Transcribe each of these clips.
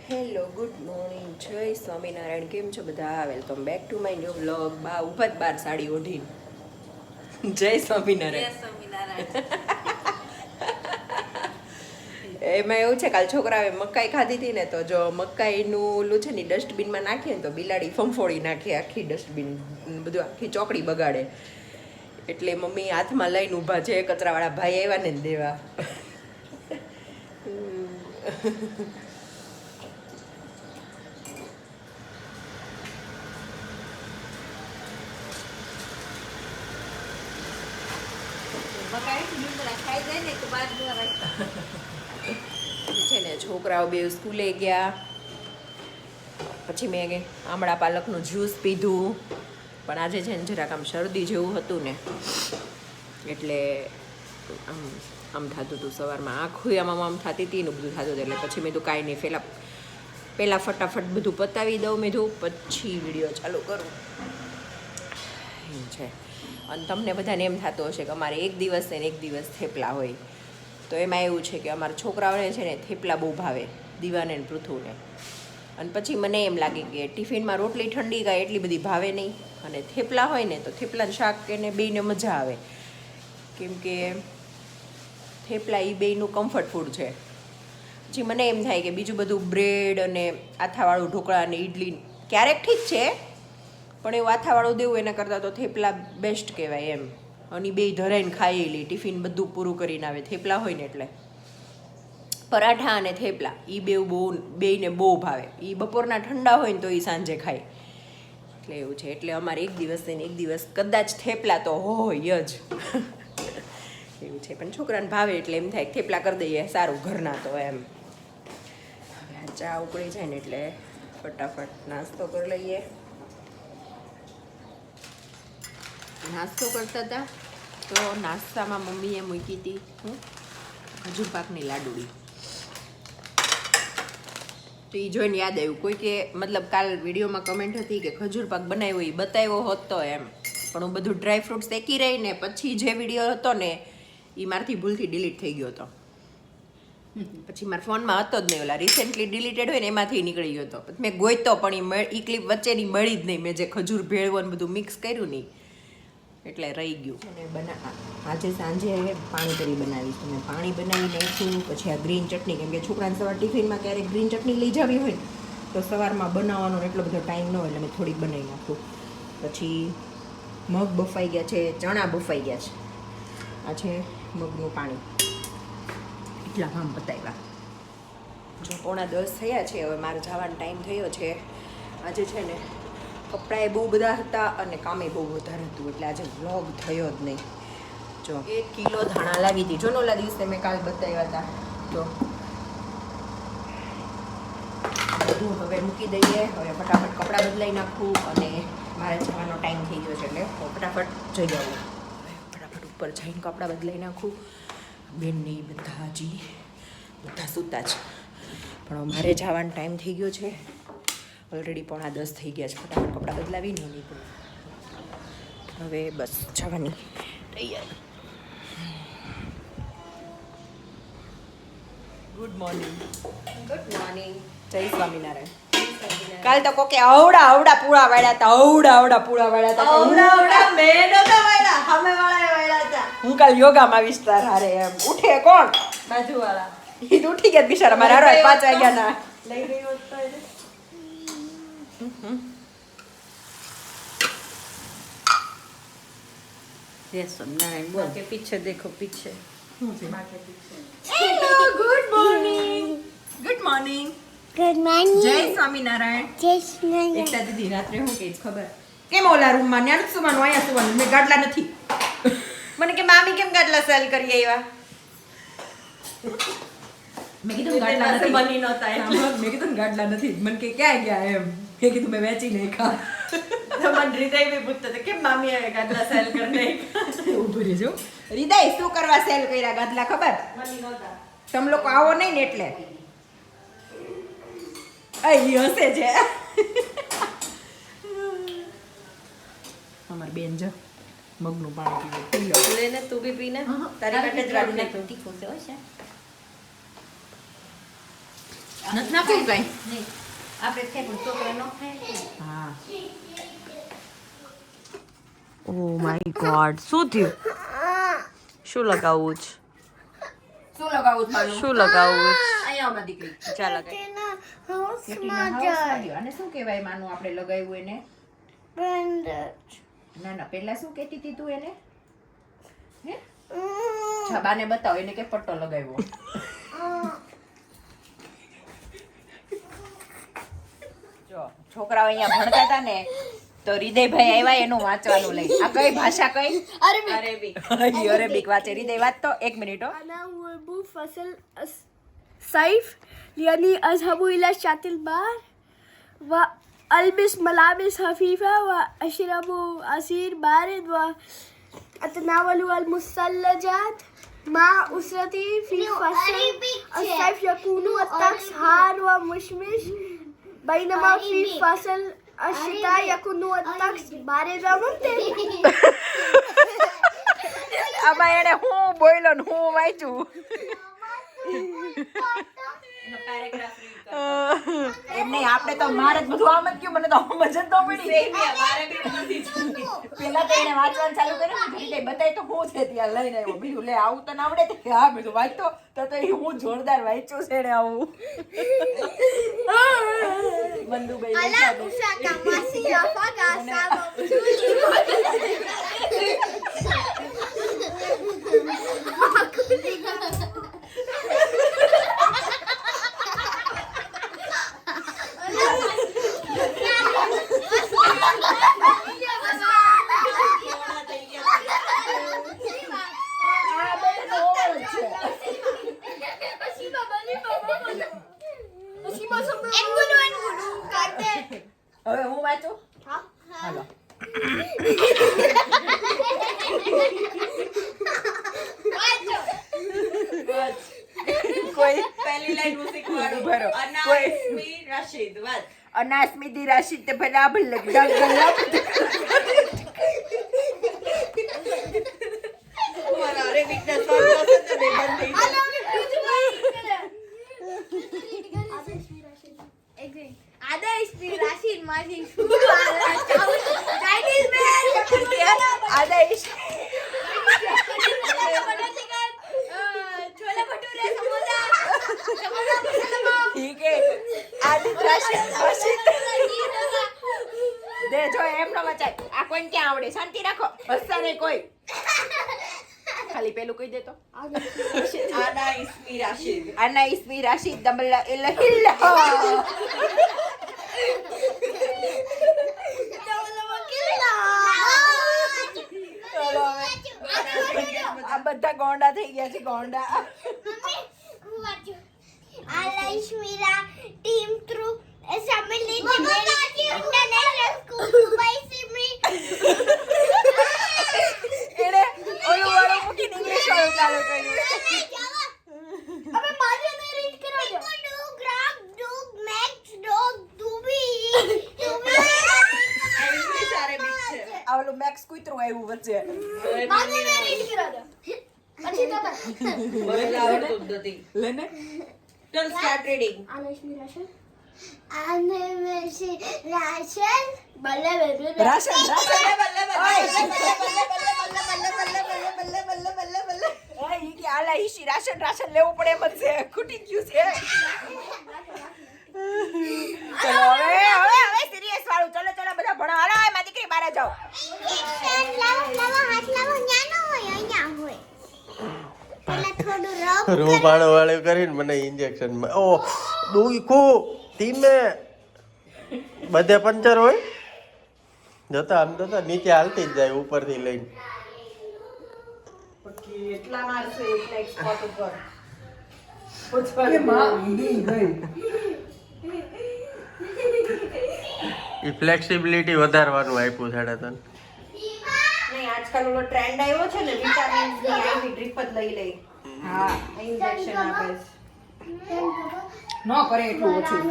Hello good morning જય સ્વામિનારાયણ. કેમ છો બધા? Welcome back to my new vlog. બા ઉભા જ બાર સાડી ઓઢીને. જય સ્વામિનારાયણ. એમાં એવું છે, કાલ છોકરાએ મકાઈ ખાધી હતી ને, તો જો મકાઈનું ઓલું છે ને ડસ્ટબિનમાં નાખીએ ને તો બિલાડી ફંફોડી નાખે આખી ડસ્ટબિન, બધું આખી ચોકડી બગાડે. એટલે મમ્મી હાથમાં લઈને ઊભા છે, કચરાવાળા ભાઈ આવ્યા ને દેવા. છે ને છોકરાઓ બે સ્કૂલે ગયા, પછી મેં આમળા પાલકનું જ્યુસ પીધું. પણ આજે છે ને જરાક આમ શરદી જેવું હતું ને, એટલે આમ થતું હતું સવારમાં, આખું આમ થતી હતી ને બધું થતું હતું. એટલે પછી મેં તો કાંઈ નહીં, પહેલાં ફટાફટ બધું પતાવી દઉં મેં પછી વિડીયો ચાલુ કરું એમ છે. અને તમને બધાને એમ થતું હશે કે અમારે એક દિવસ ને એક દિવસ થેપલા હોય. તો એમાં એવું છે કે અમારા છોકરાઓને છે ને થેપલા બહુ ભાવે, દીવાને ને પૃથુને. અને પછી મને એમ લાગે કે ટિફિનમાં રોટલી ઠંડી કાંઈ એટલી બધી ભાવે નહીં, અને થેપલા હોય ને તો થેપલાનું શાક એને બેયને મજા આવે, કેમ કે થેપલા એ બેયનું કમ્ફર્ટ ફૂડ છે. પછી મને એમ થાય કે બીજું બધું બ્રેડ અને આથાવાળું ઢોકળા અને ઇડલી ક્યારેક ઠીક છે, પણ એવું આથાવાળું દેવું એના કરતાં તો થેપલા બેસ્ટ કહેવાય એમ. અને બે ધરાઈને ખાયેલી ટિફિન બધું પૂરું કરીને આવે થેપલા હોય ને. એટલે પરાઠા અને થેપલા એ બેયને બહુ ભાવે. એ બપોરના ઠંડા હોય ને તો એ સાંજે ખાય, એટલે એવું છે. એટલે અમારે એક દિવસ ને એક દિવસ કદાચ થેપલા તો હોય જ એવું છે. પણ છોકરાને ભાવે એટલે એમ થાય થેપલા કરી દઈએ સારું ઘરના, તો એમ. હવે આ ચા ઉકળી જાય ને એટલે ફટાફટ નાસ્તો કરી લઈએ. નાસ્તો કરતા હતા તો નાસ્તામાં મમ્મીએ મૂકી હતી ખજૂર પાકની લાડુળી. તો એ જોઈને યાદ આવ્યું, કોઈ કે મતલબ કાલ વિડીયોમાં કમેન્ટ હતી કે ખજૂર પાક બનાવ્યો એ બતાવ્યો હોત તો એમ. પણ હું બધું ડ્રાય ફ્રૂટ્સ શેકી રહી ને પછી જે વિડીયો હતો ને એ મારાથી ભૂલથી ડિલીટ થઈ ગયો હતો. પછી મારા ફોનમાં હતો જ નહીં, ઓલા રિસેન્ટલી ડિલીટેડ હોય ને એમાંથી નીકળી ગયો હતો. મેં ગોઈતો પણ એ ક્લિપ વચ્ચેની મળી જ નહીં. મેં જે ખજૂર ભેળવું બધું મિક્સ કર્યું નહીં એટલે રહી ગયું. અને આજે સાંજે પાણીપુરી બનાવીશ. મેં પાણી બનાવી નાખ્યું. પછી આ ગ્રીન ચટણી, કેમ કે છોકરાને સવાર ટિફિનમાં ક્યારેક ગ્રીન ચટણી લઈ જવી હોય તો સવારમાં બનાવવાનો એટલો બધો ટાઈમ ન હોય, એટલે મેં થોડીક બનાવી નાખું. પછી મગ બફાઈ ગયા છે, ચણા બફાઈ ગયા છે. આ છે મગનું પાણી, એટલા કામ પતાવ્યા. જો 9:45 થયા છે, હવે મારે જવાનો ટાઈમ થયો છે. આજે છે ને કપડાએ બહુ બધા હતા અને કામે બહુ વધારે હતું, એટલે આજે વ્લોગ થયો જ નહીં. જો 1 કિલો ધાણા લાવી હતી, જો ઓલા દિવસે મેં કાલ બતાવ્યા હતા. તો બધું હવે મૂકી દઈએ. હવે ફટાફટ કપડાં બદલાઈ નાખું અને મારે જવાનો ટાઈમ થઈ ગયો છે, એટલે ફટાફટ જઈ આવું. ફટાફટ ઉપર જઈને કપડાં બદલાઈ નાખું. બેનને બધા સૂતા છે, પણ મારે જવાનો ટાઈમ થઈ ગયો છે. ઓલરેડી 9:45 થઈ ગયા છે. ફટાફટ કપડાં બદલાવીને નીકળું. હવે બસ જવાની તૈયારી. Good morning. Good morning. જય સ્વામિનારાયણ. કાલ તો કોકે અવડા પૂળા વાળ્યા હતા. હું કાલ યોગામાં આવીશ તાર હારે. એમ ઉઠે કોણ? બાજુવાળા. ઈ તો ઉઠી ગયા બિચારા, મારા હારે 5 વાગ્યાના લઈ ગયો તો. नारायण बोल के पीछे देखो, पीछे. Hello, good morning. Good morning. Good morning. જય સ્વામિનારાયણ. જય સ્વામિનારાયણ. એકતા દીદી રાત્રે હું કહીશ ખબર? કેમ ઓલા રૂમમાં ન્યા સુવાનું, અહીંયા સુવાનું? મેં ગાડલા નથી. મને કે મામી કેમ ગાડલા સેલ કરી આવ્યા? મેં કીધું ગાડલા નથી. બની નહોતા એટલે મેં કીધું ગાડલા નથી. મને કે ક્યાં ગયા એમ? મેં કીધું મેં વેચી નહીં ખા. મને હૃદય બી પૂછતો હતો કેમ મામી હવે ગાદલા સેલ કરી નહીં. ઉભું રહેજો. હૃદય શું કરવા સેલ કર્યા ગાદલા ખબર? તમે લોકો આવો નહીં ને એટલે અહીં હશે છે. અમાર બેન જો મગનું પાણી પી લો. લેને તું બી પીને. તારી માટે જ રાડી નાખ્યું. તીખું છે. નથી નાખ્યું કઈ નહીં આપણે ખાઈ પણ છોકરા ન ખાય હા ઓ માય ગોડ શું થયું શું લગાવવું છે શું લગાવવું છે શું લગાવવું છે અહીંયા આમાં દીકરી ચા લગાવી તેના હાઉસમાં કેટીના જાય હાઉસમાં અને શું કહેવાય માનું આપણે લગાવ્યું એને બંધ ના પહેલા શું કહેતી હતી તું એને હે છબાને બતાવો એને કે પટ્ટો લગાવ્યો જો છોકરાઓ અહીંયા ભણતા હતા ને તો હૃદયભાઈ આવ્યા એનું વાંચવાનું લઈ આ કઈ ભાષા કઈ અરબી અરેબિક વાંચે હૃદય વાંચતો 1 મિનિટ હો أنا وأبو فصل الصيف لأني أذهب إلى شاطئ البحر وألبس ملابس خفيفة وأشرب عصير بارد وأتناول المثلجات مع أسرتي في فصل الصيف يكون الطقس حار ومشمس بينما في فصل الشتاء يكون الطقس بارد وممطر આમાં એને હું બોલ્યો ને હું વાંચ્યું એમ નહીં આપણે તો મારે જ બધું આમ જ ગયું મને તો સમજ જ ન પડી પેલા તો એને વાંચવાનું ચાલુ કર્યું ને કઈ બતાય તો હું છે ત્યાં લઈને આવ્યો બીજું લે આવું તો ના આવડે તો કે હા બીજું વાંચતો તો એ હું જોરદાર વાંચ્યું છે એને આવું બંદુભાઈ હવે હું વાંચું હાલો કોઈ પહેલી લાઈન હું શીખવાડું. ભરો અનાસ્મી રશીદ વાત. અનાસ્મિદી રાશિદ તે બરાબર લગડા ગલા મારા અરેબિકના શબ્દો છે ને બે બંધ થઈ જાય. આદેશ ઠીક હે આદિત રાશિદ દે જો એમ ન મચાય આ કોઈને ક્યાં આવડે શાંતિ રાખો હસતા નહીં કોઈ ખાલી પેલું કહી દે તો અનાસ્મી રશીદ. આના ઇસ્મી રાશિદ દમલા ઇલ્લા આ બધા ગોંડા થઈ ગયા છે ગોંડા team through assembly international school Dubai Simi એને ઓલું વાળું મૂકીને ઇંગ્લિશ વાળું ચાલુ કર્યું अबे मारियो ने रीड करा दो ग्राफ डॉग मैक्स डॉग दुबी ઇંગ્લિશ અરેબિક છે. આ ઓલું મેક્સ કૂતરું આવ્યું વચ્ચે मारियो ने रीड करा दो अच्छी तरह મને આવડતું જ નથી. લેને Don't start reading. Anashmi Rashid बल्ले बल्ले રાશન રાશન ઓય ઈ કે આલા ઈશી રાશન રાશન લેવું પડે એમ જ છે ખૂટી ગયું છે ચલો હવે સિરિયસ વાળું ચલો ચલો બધા ભણો હાલો મારી દીકરી બહાર જાઓ રૂપાળો વાળું કરીને મને ઇન્જેક્શન ઓ દુખું ધીમે બધે પંચર હોય જતા આમ તો નીચે હાલતી જ જાય ઉપરથી લઈને એટલા મારશે એટલા એક સ્પોટ ઉપર એ ફ્લેક્સિબિલિટી વધારવાનું આપ્યું છે તને નહીં આજકાલ ઓલો ટ્રેન્ડ આવ્યો છે ને વિટામિન્સ ની આવી ડ્રીપ જ લઈ લઈ હા ઇન્જેક્શન આપે નો કરે એટલું ઓછું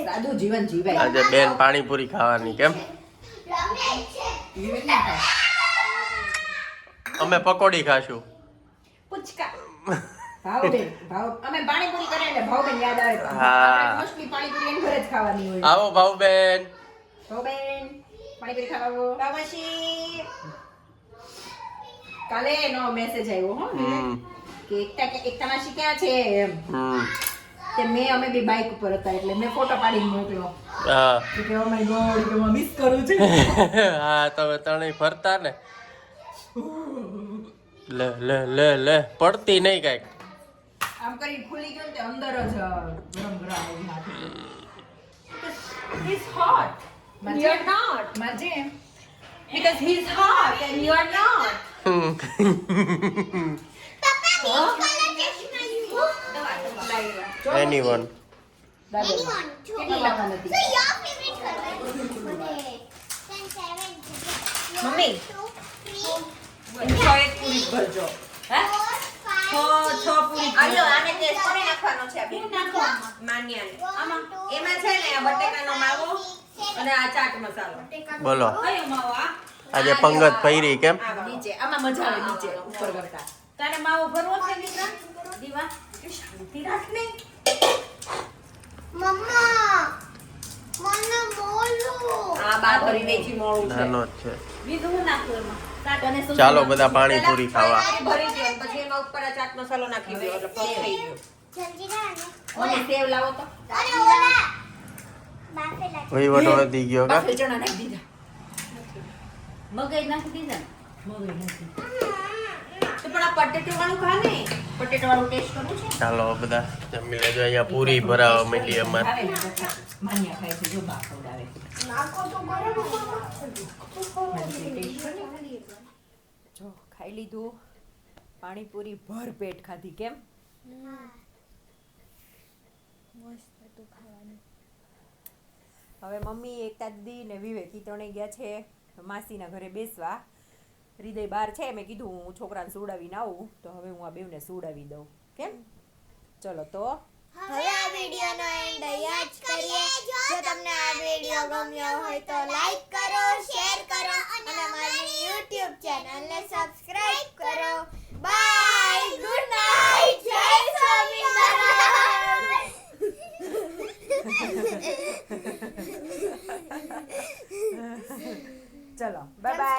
સાદું જીવન જીવાય આજે બેન પાણીપુરી ખાવાની કેમ અમે પકોડી ખાશું પુચકા અમે પાણીપુરી કરીએ એટલે ભાવબેન યાદ આવે હા. આપણે મોસ્ટલી પાણીપુરી એની ઘરે જ ખાવાની હોય આવો ભાવબેન. ભાવબેન પાણીપુરી ખાવા આવો. બાબાશી કાલે એનો મેસેજ આવ્યો હો હમ. કે એકતા માસી ક્યાં છે એમ હમ. તે અમે બી બાઇક ઉપર હતા એટલે મેં ફોટો પાડીને મોકલ્યો હા કે ઓ માય ગોડ કે હું મિસ કરું છું હા તમે ત્રણેય ફરતા ને લે લે લે લે પડતી નહીં કાંઈક. આમ કરીને ખુલી ગયો ને તે અંદર જ ગરમ ગરમ આવી હાથ he's hot you're not માજે because he's hot and you're not Anyone. કેટલી લાવવાની હતી મમ્મી છ એક પૂરી ભરજો હે છ પૂરી આલ્યો આને ટેસ્ટ કરી નાખવાનો છે આ બે માન્યાને આમાં એમાં છે ને આ બટેકાનો માવો અને આ ચાટ મસાલો બોલો કયો માવો આ આજે પંગત પૈરી કેમ? નીચે આમાં મજા આવે નીચે ઉપર કરતા તારે માવો ભરવો છે દીકરા દીવા શાંતિ રાખ ને મમ્મા મને મોલું આ બા કરી વેચી મોળું છે નાનો જ છે. બીજું હું નાખું એમાં ચાટ અને શું ચાલો બધા પાણીપુરી ખાવા. ભરી દો પછી એમાં ઉપર આ ચાટ મસાલો નાખી દો એટલે પગ થઈ ગયો જલ્દી ના અને સેવ લાવો તો અરે ઓલા બાફેલા વહીવટો વધી ગયો કા? બાફેલ ચણા નાખી દીધા મગજ નાખી દીધા મગજ નાખી તો પણ આ પટેટો વાળું ખા ને પટેટો વાળું ટેસ્ટ કરવું છે ચાલો બધા જમી લેજો. અહીંયા પૂરી ભરાવા માંડી અમારે. આવે ને બધા માન્યા ખાય છે જો બા ખવડાવે નાખો તો બરાબર જો ખાઈ લીધું પાણીપુરી ભર પેટ ખાધી કેમ હવે મમ્મી એકતા દીદી ને વિવેક ઈ ત્રણેય ગયા છે માસીના ઘરે બેસવા. હૃદય બહાર છે મેં કીધું હું છોકરાને સુવડાવીને આવું તો હવે હું આ બેવને સુવડાવી દઉં કેમ ચલો તો હવે આ વિડિયોનો એન્ડ અહીંયા જ કરીએ જો તમને આ વિડિયો ગમ્યો હોય તો લાઈક કરો શેર કરો અને અમારી YouTube ચેનલને સબસ્ક્રાઇબ કરો બાય ગુડ નાઈટ જય સ્વામિનારાયણ ચલો બાય બાય.